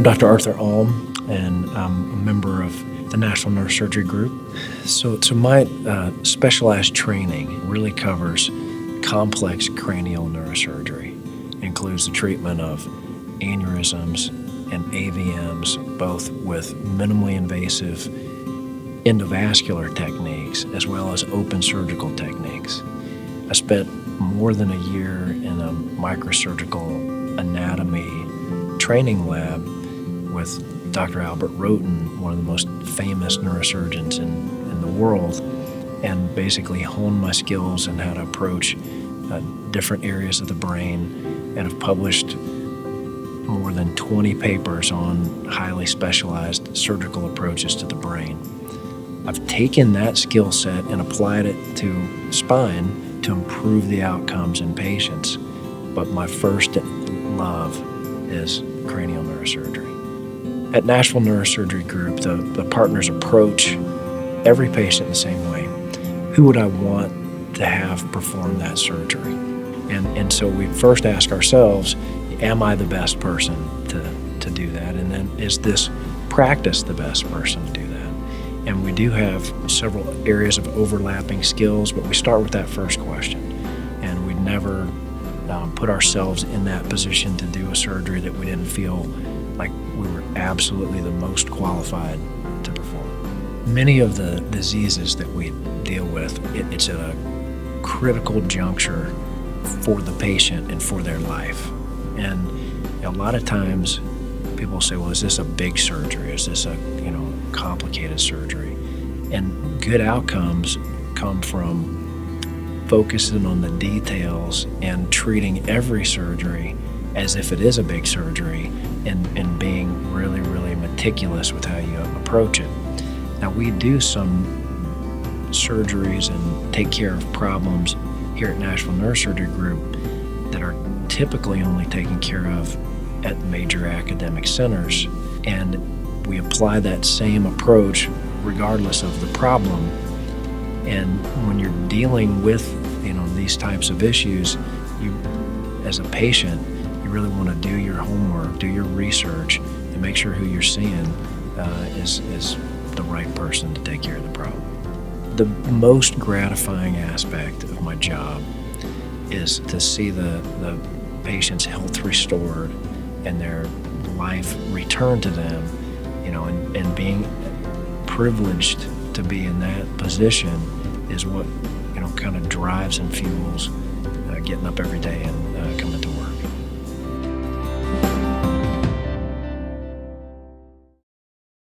Dr. Arthur Ulm, and I'm a member of the National Neurosurgery Group. So my specialized training really covers complex cranial neurosurgery. It includes the treatment of aneurysms and AVMs, both with minimally invasive endovascular techniques as well as open surgical techniques. I spent more than a year in a microsurgical anatomy training lab with Dr. Albert Roten, one of the most famous neurosurgeons in the world, and basically honed my skills in how to approach different areas of the brain, and have published more than 20 papers on highly specialized surgical approaches to the brain. I've taken that skill set and applied it to spine to improve the outcomes in patients, but my first love is cranial neurosurgery. At National Neurosurgery Group, the partners approach every patient the same way. Who would I want to have perform that surgery? And so we first ask ourselves, am I the best person to do that? And then is this practice the best person to do that? And we do have several areas of overlapping skills, but we start with that first question. And we never put ourselves in that position to do a surgery that we didn't feel like we were absolutely the most qualified to perform. Many of the diseases that we deal with, it's at a critical juncture for the patient and for their life. And a lot of times people say, well, is this a big surgery? Is this a complicated surgery? And good outcomes come from focusing on the details and treating every surgery as if it is a big surgery, and being really, really meticulous with how you approach it. Now, we do some surgeries and take care of problems here at National Neurosurgery Group that are typically only taken care of at major academic centers, and we apply that same approach regardless of the problem. And when you're dealing with these types of issues, you, as a patient, you really want to do your homework, do your research, and make sure who you're seeing is the right person to take care of the problem. The most gratifying aspect of my job is to see the patient's health restored and their life returned to them, and being privileged to be in that position is what kind of drives and fuels getting up every day and